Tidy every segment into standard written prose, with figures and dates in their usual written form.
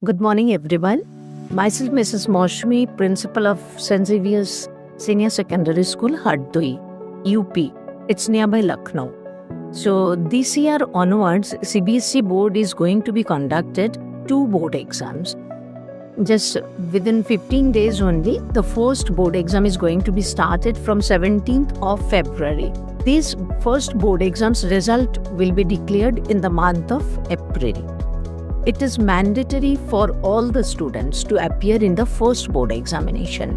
Good morning, everyone. Myself, Mrs. Maushmi, Principal of St. Xavier's Senior Secondary School, Hardoi, UP. It's nearby Lucknow. So this year onwards, CBSE board is going to be conducted 2 board exams. Just within 15 days only, the first board exam is going to be started from 17th of February. This first board exam's result will be declared in the month of April. It is mandatory for all the students to appear in the first board examination,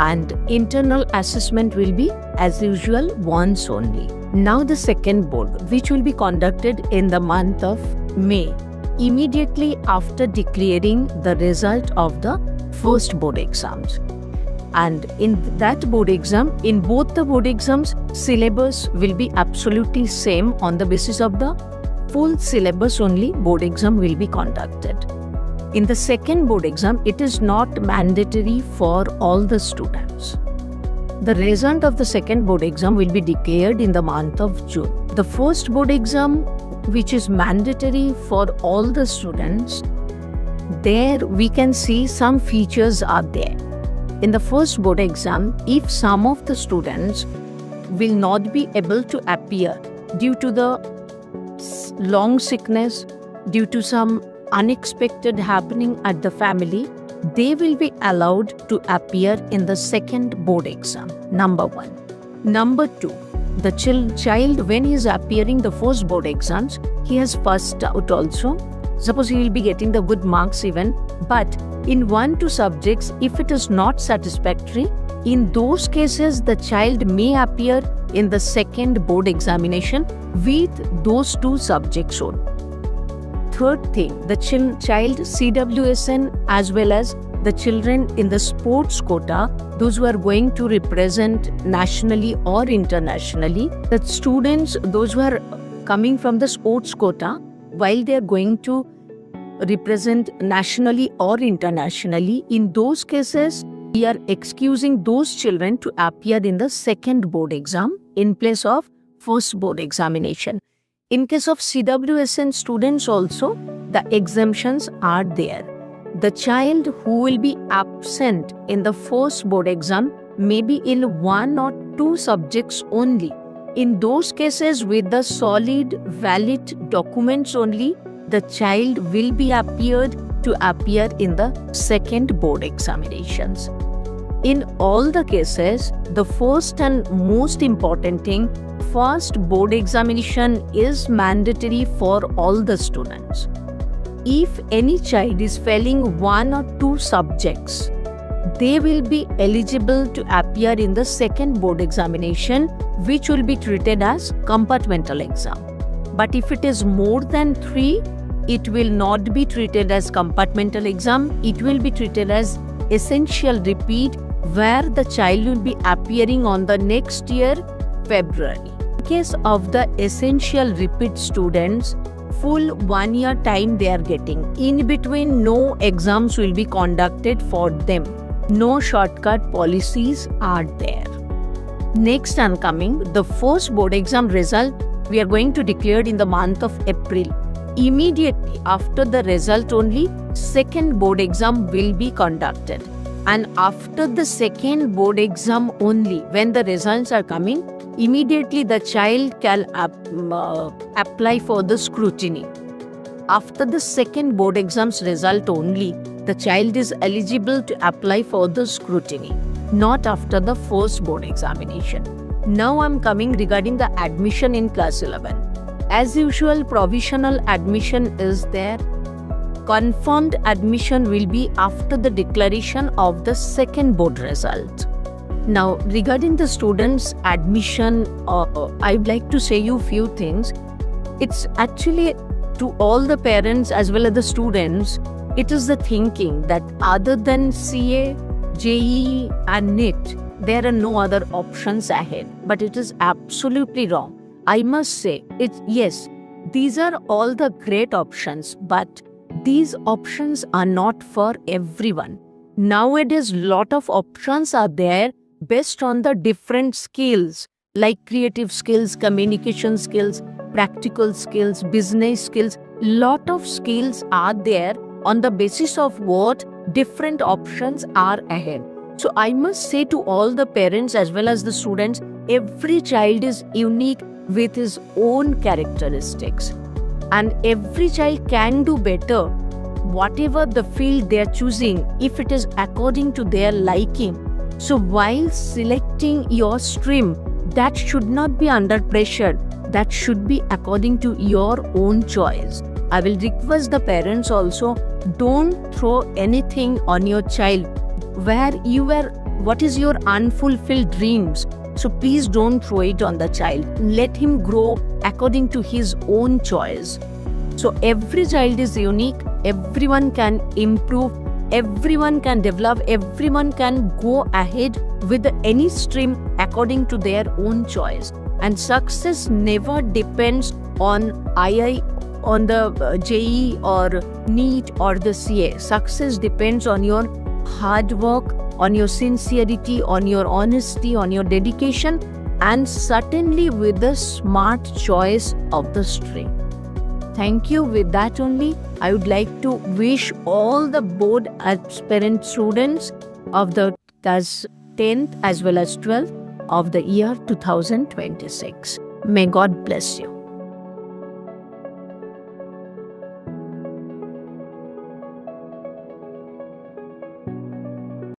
and internal assessment will be as usual once only. Now the second board, which will be conducted in the month of May, immediately after declaring the result of the first board exams. And in that board exam, in both the board exams, syllabus will be absolutely same. On the basis of the full syllabus only, board exam will be conducted. In the second board exam, it is not mandatory for all the students. The result of the second board exam will be declared in the month of June. The first board exam, which is mandatory for all the students, there we can see some features are there. In the first board exam, if some of the students will not be able to appear due to the long sickness, due to some unexpected happening at the family, they will be allowed to appear in the second board exam. Number 1. Number 2, the child, when he is appearing the first board exams, he has passed out also. Suppose he will be getting the good marks even, but in 1-2 subjects, if it is not satisfactory, in those cases the child may appear in the second board examination with those 2 subjects only. Third thing, the child CWSN as well as the children in the sports quota, those who are going to represent nationally or internationally, the students, those who are coming from the sports quota, while they are going to represent nationally or internationally, in those cases, we are excusing those children to appear in the second board exam in place of first board examination. In case of CWSN students also, the exemptions are there. The child who will be absent in the first board exam may be in 1 or 2 subjects only. In those cases, with the solid, valid documents only, the child will be appeared to appear in the second board examinations. In all the cases, the first and most important thing, first board examination is mandatory for all the students. If any child is failing 1 or 2 subjects, they will be eligible to appear in the second board examination, which will be treated as compartmental exam. But if it is more than 3, it will not be treated as compartmental exam. It will be treated as essential repeat, where the child will be appearing on the next year, February. In case of the essential repeat students, full 1 year time they are getting. In between, no exams will be conducted for them. No shortcut policies are there. Next oncoming, the first board exam result we are going to declare in the month of April. Immediately after the result only, second board exam will be conducted. And after the second board exam only, when the results are coming, immediately the child can apply for the scrutiny. After the second board exam's result only, the child is eligible to apply for the scrutiny, not after the first board examination. Now I am coming regarding the admission in class 11. As usual, provisional admission is there. Confirmed admission will be after the declaration of the second board result. Now, regarding the students' admission, I would like to say you few things. It's actually to all the parents as well as the students, it is the thinking that other than CA, JEE and NEET, there are no other options ahead. But it is absolutely wrong. I must say, yes, these are all the great options, but these options are not for everyone. Nowadays, lot of options are there based on the different skills like creative skills, communication skills, practical skills, business skills. Lot of skills are there on the basis of what different options are ahead. So I must say to all the parents as well as the students, every child is unique with his own characteristics, and every child can do better whatever the field they are choosing if it is according to their liking. So while selecting your stream, that should not be under pressure. That should be according to your own choice. I will request the parents also, don't throw anything on your child what is your unfulfilled dreams. So please don't throw it on the child. Let him grow according to his own choice. So every child is unique. Everyone can improve. Everyone can develop. Everyone can go ahead with any stream according to their own choice. And success never depends on the JEE or NEET or the CA. Success depends on your hard work, on your sincerity, on your honesty, on your dedication, and certainly with the smart choice of the stream. Thank you. With that only, I would like to wish all the board aspirant students of the 10th as well as 12th of the year 2026. May God bless you.